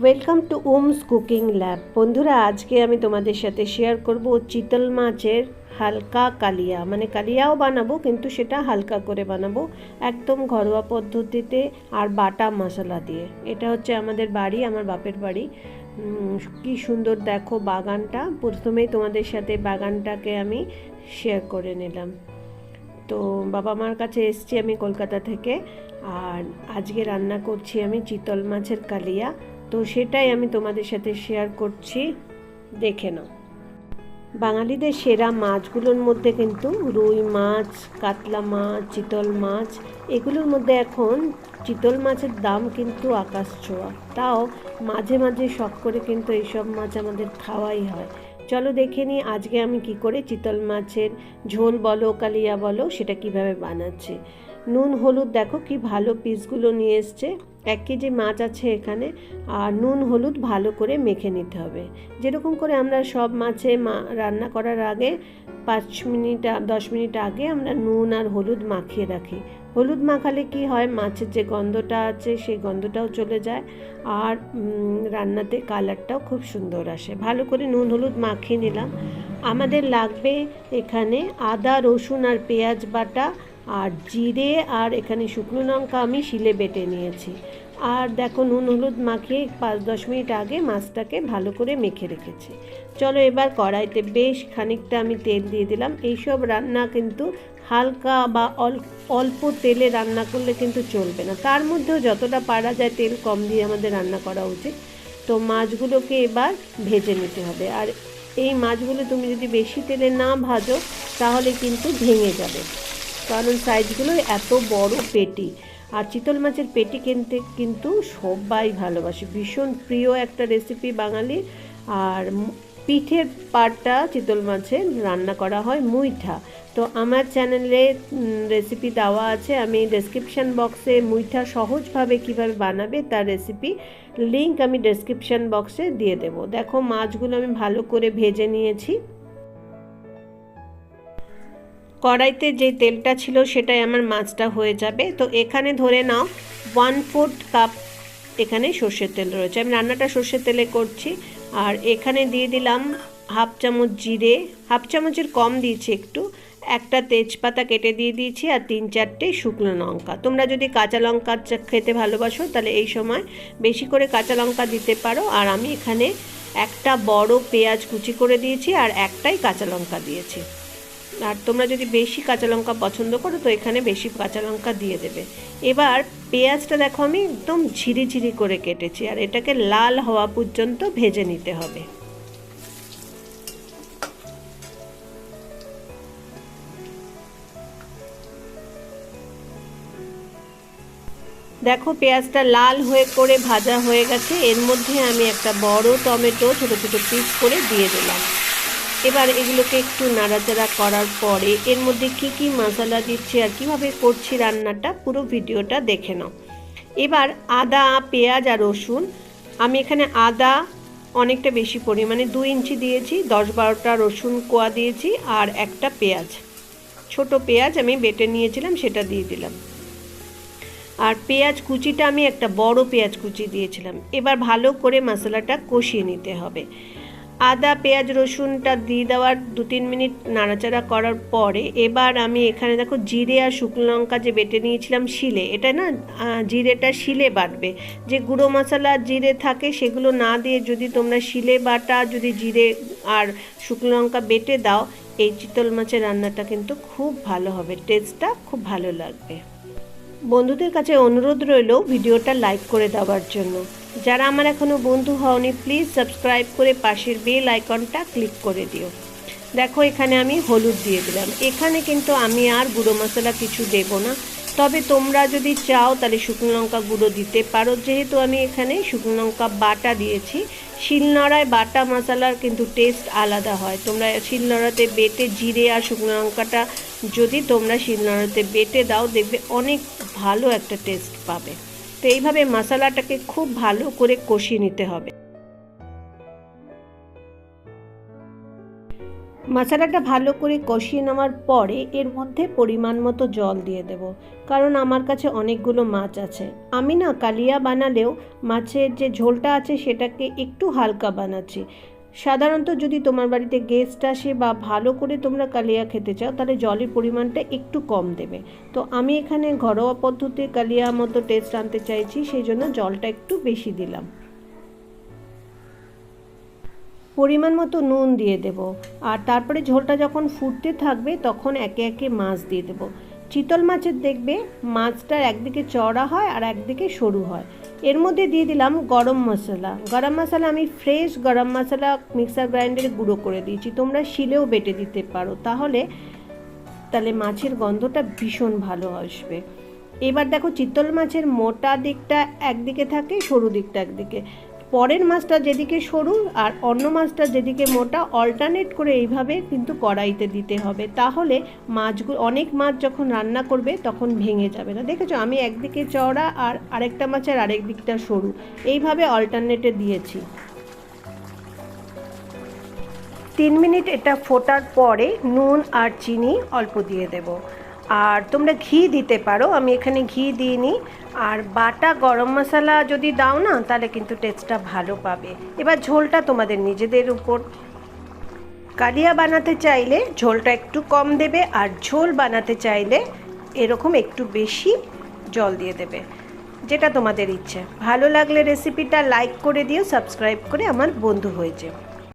Welcome to ohms cooking lab. বন্ধুরা, আজকে আমি তোমাদের সাথে শেয়ার করব চিতল মাছের হালকা কালিয়া, মানে কালিয়াও বানাবো কিন্তু সেটা হালকা করে বানাবো, একদম ঘরোয়া পদ্ধতিতে আর বাটা মশলা দিয়ে। এটা হচ্ছে আমাদের বাড়ি, আমার বাপের বাড়ি। কি সুন্দর দেখো বাগানটা। প্রথমেই তোমাদের সাথে বাগানটাকে আমি শেয়ার করে নিলাম। তো বাবা মার কাছে এসছি আমি কলকাতা থেকে, আর আজকে রান্না করছি আমি চিতল মাছের কালিয়া। তো সেটাই আমি তোমাদের সাথে শেয়ার করছি, দেখে নাও। বাঙালিদের সেরা মাছগুলোর মধ্যে কিন্তু রুই মাছ, কাতলা মাছ, চিতল মাছ, এগুলোর মধ্যে এখন চিতল মাছের দাম কিন্তু আকাশ ছোঁয়া। তাও মাঝে মাঝে শখ করে কিন্তু এইসব মাছ আমাদের খাওয়াই হয়। চলো দেখে নিই আজকে আমি কি করে চিতল মাছের ঝোল বলো কালিয়া বলো সেটা কিভাবে বানাচ্ছি। নুন হলুদ দেখো কি ভালো পিসগুলো নিয়ে এসছে। 1 কেজি মাছ আছে এখানে, আর নুন হলুদ ভালো করে মেখে নিতে হবে। যেরকম করে আমরা সব মাছে রান্না করার আগে 5 মিনিট 10 মিনিট আগে আমরা নুন আর হলুদ মাখিয়ে রাখি। হলুদ মাখালে কি হয়, মাছের যে গন্ধটা আছে সেই গন্ধটাও চলে যায়, আর রান্নাতে কালারটাও খুব সুন্দর আসে। ভালো করে নুন হলুদ মাখিয়ে নিলাম। আমাদের লাগবে এখানে আদা, রসুন আর পেঁয়াজ বাটা, আর জিরে, আর এখানে শুকনো লঙ্কা আমি শিলে বেটে নিয়েছি। আর দেখো নুন হলুদ মাখিয়ে 5-10 মিনিট আগে মাছটাকে ভালো করে মেখে রেখেছি। চলো এবার কড়াইতে বেশ খানিকটা আমি তেল দিয়ে দিলাম। এইসব রান্না কিন্তু হালকা বা অল্প তেলে রান্না করলে কিন্তু চলবে না, তার মধ্যেও যতটা পারা যায় তেল কম দিয়ে আমাদের রান্না করা উচিত। তো মাছগুলোকে এবার ভেজে নিতে হবে, আর এই মাছগুলো তুমি যদি বেশি তেলে না ভাজো তাহলে কিন্তু ভেঙে যাবে, কারণ সাইজগুলো এত বড় পেটি। আর চিতল মাছের পেটি কিনতে কিন্তু সবাই ভালোবাসে, ভীষণ প্রিয় একটা রেসিপি বাঙালি। আর পিঠের পাটটা চিতল মাছের রান্না করা হয় মুইঠা। তো আমার চ্যানেলে রেসিপি দেওয়া আছে, আমি ডেসক্রিপশান বক্সে মুইঠা সহজভাবে কিভাবে বানাবে তার রেসিপি লিংক আমি ডেসক্রিপশান বক্সে দিয়ে দেব। দেখো মাছগুলো আমি ভালো করে ভেজে নিয়েছি। কড়াইতে যে তেলটা ছিল সেটাই আমার মাছটা হয়ে যাবে। তো এখানে ধরে নাও 1/4 কাপ এখানে সর্ষের তেল রয়েছে। আমি রান্নাটা সর্ষের তেলে করছি। আর এখানে দিয়ে দিলাম 1/2 চামচ জিরে, 1/2 চামচের কম দিয়েছি একটু, একটা তেজপাতা কেটে দিয়ে দিয়েছি, আর 3-4টে শুকনো লঙ্কা। তোমরা যদি কাঁচা লঙ্কা খেতে ভালোবাসো তাহলে এই সময় বেশি করে কাঁচা লঙ্কা দিতে পারো। আর আমি এখানে একটা বড় পেঁয়াজ কুচি করে দিয়েছি, আর একটাই কাঁচা লঙ্কা দিয়েছি। আর তোমরা যদি বেশি কাঁচা লঙ্কা পছন্দ করো তো এখানে বেশি কাঁচা লঙ্কা দিয়ে দেবে। এবার পেঁয়াজটা দেখো আমি একদম ঝিরিঝিরি করে কেটেছি, আর এটাকে লাল হওয়া পর্যন্ত ভেজে নিতে হবে। দেখো পেঁয়াজটা লাল হয়ে করে ভাজা হয়ে গেছে। এর মধ্যে আমি একটা বড় টমেটো ছোটো ছোটো পিস করে দিয়ে দিলাম। এবার এগুলোকে একটু নাড়াচাড়া করার পরে এর মধ্যে কি মশলা দিচ্ছি আর কিভাবে করছি রান্নাটা পুরো ভিডিওটা দেখে নাও। এবার আদা, পেঁয়াজ আর রসুন, আমি এখানে আদা অনেকটা বেশি পরিমাণে 2 ইঞ্চি দিয়েছি, 10-12টা রসুন কোয়া দিয়েছি, আর একটা পেঁয়াজ, ছোট পেঁয়াজ আমি বেটে নিয়েছিলাম সেটা দিয়ে দিলাম। আর পেঁয়াজ কুচিটা আমি একটা বড় পেঁয়াজ কুচি দিয়েছিলাম। এবার ভালো করে মশলাটা কষিয়ে নিতে হবে। আদা, পেঁয়াজ, রসুনটা দিয়ে দেওয়ার 2-3 মিনিট নাড়াচাড়া করার পরে এবার আমি এখানে দেখো জিরে আর শুকনো লঙ্কা যে বেটে নিয়েছিলাম শিলে, এটা না জিরেটা শিলে বাটবে। যে গুঁড়ো মশলা জিরে থাকে সেগুলো না দিয়ে যদি তোমরা শিলে বাটা যদি জিরে আর শুকনো লঙ্কা বেটে দাও, এই চিতল মাছের রান্নাটা কিন্তু খুব ভালো হবে, টেস্টটা খুব ভালো লাগবে। বন্ধুদের কাছে অনুরোধ রইল ভিডিওটা লাইক করে দেওয়ার জন্য। যারা আমার এখনও বন্ধু হওনি প্লিজ সাবস্ক্রাইব করে পাশের বেল আইকনটা ক্লিক করে দিও। দেখো এখানে আমি হলুদ দিয়ে দিলাম। এখানে কিন্তু আমি আর গুঁড়ো মশলা কিছু দেব না, তবে তোমরা যদি চাও তাহলে শুকনো লঙ্কা গুঁড়ো দিতে পারো। যেহেতু আমি এখানে শুকনো লঙ্কা বাটা দিয়েছি, শিলনোড়ায় বাটা মশলার কিন্তু টেস্ট আলাদা হয়। তোমরা শিলনোড়াতে বেটে জিরে আর শুকনো লঙ্কাটা যদি তোমরা শিলনোড়াতে বেটে দাও দেখবে অনেক ভালো একটা টেস্ট পাবে। তো এইভাবে মশলাটাকে খুব ভালো করে কষিয়ে নিতে হবে। মশলাটা ভালো করে কষিয়ে নেওয়ার পরে এর মধ্যে পরিমাণ মতো জল দিয়ে দেব, কারণ আমার কাছে অনেকগুলো মাছ আছে। আমি না কালিয়া বানালেও মাছের যে ঝোলটা আছে সেটাকে একটু হালকা বানাচ্ছি। সাধারণত যদি তোমার বাড়িতে গেস্ট আসে বা ভালো করে তোমরা কালিয়া খেতে চাও তাহলে জলের পরিমাণটা একটু কম দেবে। তো আমি এখানে ঘরোয়া পদ্ধতির কালিয়া মতো টেস্ট আনতে চাইছি, সেই জন্য জলটা একটু বেশি দিলাম। পরিমাণ মতো নুন দিয়ে দেব, আর তারপরে ঝোলটা যখন ফুটতে থাকবে তখন একে একে মাছ দিয়ে দেব। চিতল মাছের দেখবে মাছটা একদিকে চওড়া হয় আর একদিকে সরু হয়। এর মধ্যে দিয়ে দিলাম গরম মশলা। গরম মশলা আমি ফ্রেশ গরম মশলা মিক্সার গ্রাইন্ডারে গুঁড়ো করে দিয়েছি, তোমরা শিলেও বেটে দিতে পারো, তাহলে মাছের গন্ধটা ভীষণ ভালো আসবে। এবার দেখো চিতল মাছের মোটা দিকটা একদিকে থাকে, সরু দিকটা একদিকে। পরের মাছটা যেদিকে সরু আর অন্য মাছটা যেদিকে মোটা অল্টারনেট করে এইভাবে কিন্তু কড়াইতে দিতে হবে, তাহলে মাছগুলো অনেক মাছ যখন রান্না করবে তখন ভেঙে যাবে না। দেখেছো আমি একদিকে চওড়া আর আরেকটা মাছের আরেক দিকটা সরু, এইভাবে অল্টারনেটে দিয়েছি। 3 মিনিট এটা ফোটার পরে নুন আর চিনি অল্প দিয়ে দেব, আর তোমরা ঘি দিতে পারো, আমি এখানে ঘি দিইনি। আর বাটা গরম মশলা যদি দাও না তাহলে কিন্তু টেস্টটা ভালো পাবে। এবার ঝোলটা তোমাদের নিজেদের উপর। কালিয়া বানাতে চাইলে ঝোলটা একটু কম দেবে, আর ঝোল বানাতে চাইলে এরকম একটু বেশি জল দিয়ে দেবে, যেটা তোমাদের ইচ্ছে। ভালো লাগলে রেসিপিটা লাইক করে দিও, সাবস্ক্রাইব করে আমার বন্ধু হয়ে যেও।